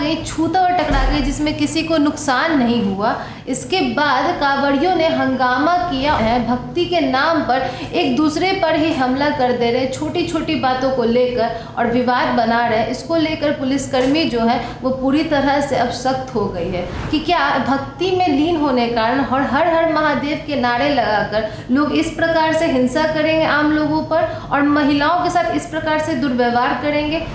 गई, छूता और टकरा गई, जिसमें किसी को नुकसान नहीं हुआ। इसके बाद कांवड़ियों ने हंगामा किया है, भक्ति के नाम पर एक दूसरे पर ही हमला कर दे रहे, छोटी छोटी बातों को लेकर और विवाद बना रहे। इसको लेकर पुलिसकर्मी जो है वो पूरी तरह से अब सख्त हो गई है कि क्या भक्ति में लीन होने के कारण और हर हर महादेव के नारे लगाकर लोग इस प्रकार से हिंसा करेंगे आम लोगों पर और महिलाओं के साथ इस प्रकार से दुर्व्यवहार करेंगे।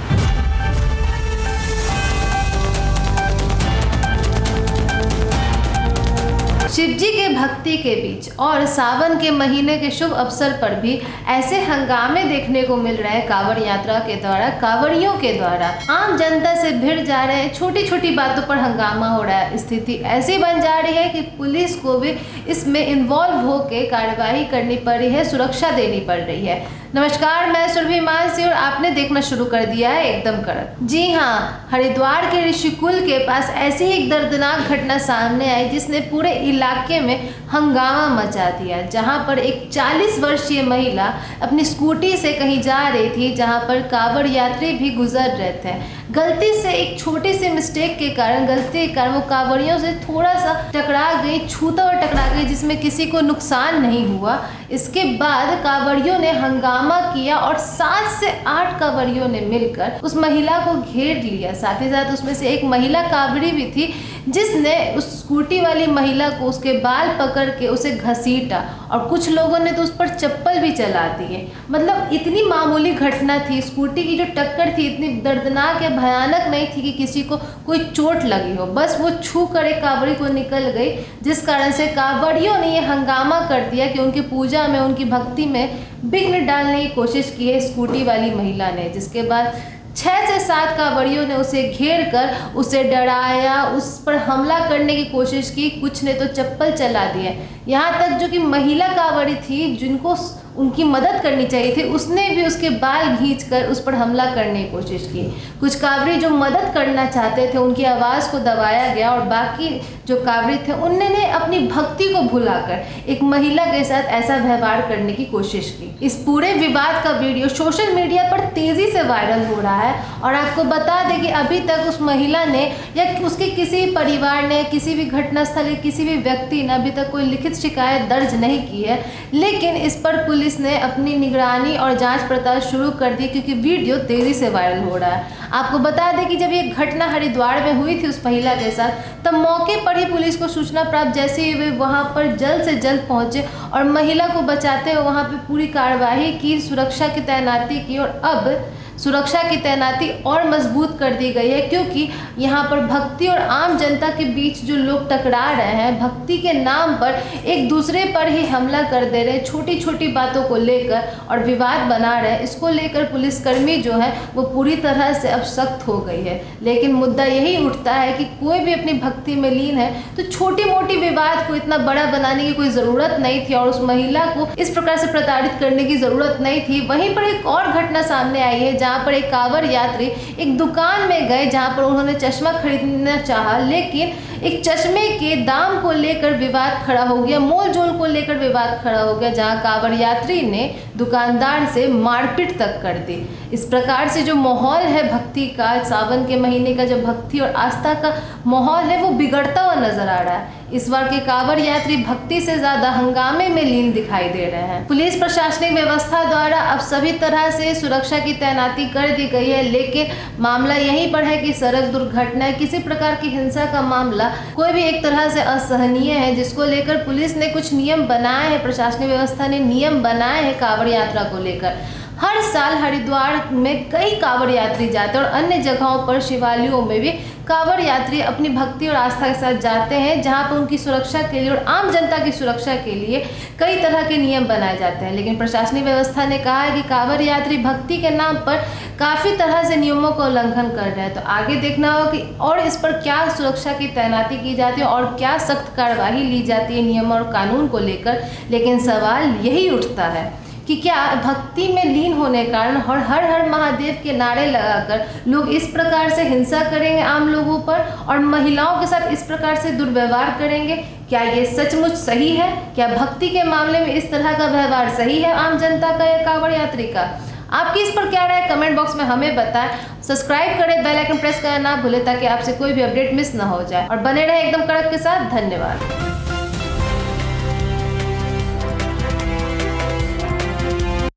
शिवजी के भक्ति के बीच और सावन के महीने के शुभ अवसर पर भी ऐसे हंगामे देखने को मिल रहे हैं। कांवड़ यात्रा के द्वारा कांवड़ियों के द्वारा आम जनता से भिड़ जा रहे हैं, छोटी छोटी बातों पर हंगामा हो रहा है। स्थिति ऐसी बन जा रही है कि पुलिस को भी इसमें इन्वॉल्व होकर कार्यवाही करनी पड़ रही है, सुरक्षा देनी पड़ रही है। नमस्कार, मैं सुरभि मानसी और आपने देखना शुरू कर दिया है एकदम कड़क। जी हाँ, हरिद्वार के ऋषिकुल के पास ऐसी ही एक दर्दनाक घटना सामने आई जिसने पूरे इलाके में हंगामा मचा दिया। जहां पर एक 40 वर्षीय महिला अपनी स्कूटी से कहीं जा रही थी, जहां पर कांवड़ यात्री भी गुजर रहे थे। गलती से एक छोटी सी मिस्टेक के कारण, गलती के कारण वो कांवड़ियों से थोड़ा सा टकरा गई, छूता और टकरा गई, जिसमें किसी को नुकसान नहीं हुआ। इसके बाद कांवड़ियों ने हंगामा किया और 7 से 8 कांवड़ियों ने मिलकर उस महिला को घेर लिया। साथ ही साथ उसमें से एक महिला कांवड़ी भी थी जिसने उस स्कूटी वाली महिला को उसके बाल पकड़ के उसे घसीटा और कुछ लोगों ने तो उस पर चप्पल भी चला दिए। मतलब इतनी मामूली घटना थी, स्कूटी की जो टक्कर थी इतनी दर्दनाक या भयानक नहीं थी कि किसी को कोई चोट लगी हो, बस वो छू कर एक कांवड़ी को निकल गई, जिस कारण से कांवड़ियों ने ये हंगामा कर दिया कि उनकी पूजा में, उनकी भक्ति में विघ्न डालने की कोशिश की है स्कूटी वाली महिला ने। जिसके बाद 6 से 7 कांवड़ियों ने उसे घेर कर उसे डराया, उस पर हमला करने की कोशिश की, कुछ ने तो चप्पल चला दिए। यहाँ तक जो कि महिला कांवड़ी थी जिनको उनकी मदद करनी चाहिए थी, उसने भी उसके बाल खींचकर उस पर हमला करने की कोशिश की। कुछ कांवड़ी जो मदद करना चाहते थे उनकी आवाज़ को दबाया गया और बाकी जो कांवड़ी थे उन्होंने अपनी भक्ति को भुलाकर एक महिला के साथ ऐसा व्यवहार करने की कोशिश की। इस पूरे विवाद का वीडियो सोशल मीडिया पर तेज़ी से वायरल हो रहा है और आपको बता दें कि अभी तक उस महिला ने या उसके किसी परिवार ने, किसी भी घटनास्थल के किसी भी व्यक्ति ने अभी तक कोई लिखित शिकायत दर्ज नहीं की है। लेकिन इस पर पुलिस ने अपनी निगरानी और जांच पड़ताल शुरू कर दी क्योंकि वीडियो तेजी से वायरल हो रहा है। आपको बता दें कि जब ये घटना हरिद्वार में हुई थी उस महिला के साथ, तब मौके पर ही पुलिस को सूचना प्राप्त जैसे ही वे वहां पर जल्द से जल्द पहुंचे और महिला को बचाते हुए वहां पर पूरी कार्यवाही की, सुरक्षा की तैनाती की और अब सुरक्षा की तैनाती और मजबूत कर दी गई है क्योंकि यहाँ पर भक्ति और आम जनता के बीच जो लोग टकरा रहे हैं, भक्ति के नाम पर एक दूसरे पर ही हमला कर दे रहे, छोटी छोटी बातों को लेकर और विवाद बना रहे, इसको लेकर पुलिसकर्मी जो है वो पूरी तरह से अब सख्त हो गई है। लेकिन मुद्दा यही उठता है कि कोई भी अपनी भक्ति में लीन है तो छोटी मोटी विवाद को इतना बड़ा बनाने की कोई ज़रूरत नहीं थी और उस महिला को इस प्रकार से प्रताड़ित करने की ज़रूरत नहीं थी। वहीं पर एक और घटना सामने आई है जहाँ पर एक कांवड़ यात्री एक दुकान में गए जहाँ पर उन्होंने चश्मा खरीदना चाहा, लेकिन एक चश्मे के दाम को लेकर विवाद खड़ा हो गया, मोल जोल को लेकर विवाद खड़ा हो गया, जहाँ कांवड़ यात्री ने दुकानदार से मारपीट तक कर दी। इस प्रकार से जो माहौल है भक्ति का, सावन के महीने का जो भक्ति और आस्था का माहौल है वो बिगड़ता हुआ नजर आ रहा है। इस बार के कांवड़ यात्री भक्ति से ज्यादा हंगामे में लीन दिखाई दे रहे हैं। पुलिस प्रशासनिक व्यवस्था द्वारा अब सभी तरह से सुरक्षा की तैनाती कर दी गई है, लेकिन मामला यहीं पर है कि सड़क दुर्घटना, किसी प्रकार की हिंसा का मामला कोई भी एक तरह से असहनीय है, जिसको लेकर पुलिस ने कुछ नियम बनाए हैं, प्रशासनिक व्यवस्था ने नियम बनाए हैं कांवड़ यात्रा को लेकर। हर साल हरिद्वार में कई कांवड़ यात्री जाते हैं और अन्य जगहों पर शिवालयों में भी कांवड़ यात्री अपनी भक्ति और आस्था के साथ जाते हैं, जहां पर उनकी सुरक्षा के लिए और आम जनता की सुरक्षा के लिए कई तरह के नियम बनाए जाते हैं। लेकिन प्रशासनिक व्यवस्था ने कहा है कि कांवड़ यात्री भक्ति के नाम पर काफ़ी तरह से नियमों का उल्लंघन कर रहे हैं। तो आगे देखना होगा कि और इस पर क्या सुरक्षा की तैनाती की जाती है और क्या सख्त कार्यवाही ली जाती है नियम और कानून को लेकर। लेकिन सवाल यही उठता है कि क्या भक्ति में लीन होने के कारण और हर हर महादेव के नारे लगाकर लोग इस प्रकार से हिंसा करेंगे आम लोगों पर और महिलाओं के साथ इस प्रकार से दुर्व्यवहार करेंगे? क्या ये सचमुच सही है? क्या भक्ति के मामले में इस तरह का व्यवहार सही है आम जनता का या कांवड़ यात्री का? आपकी इस पर क्या राय है कमेंट बॉक्स में हमें बताएं। सब्सक्राइब करें, बेल आइकन प्रेस करना ना भूलें ताकि आपसे कोई भी अपडेट मिस ना हो जाए और बने रहे एकदम कड़क के साथ। धन्यवाद।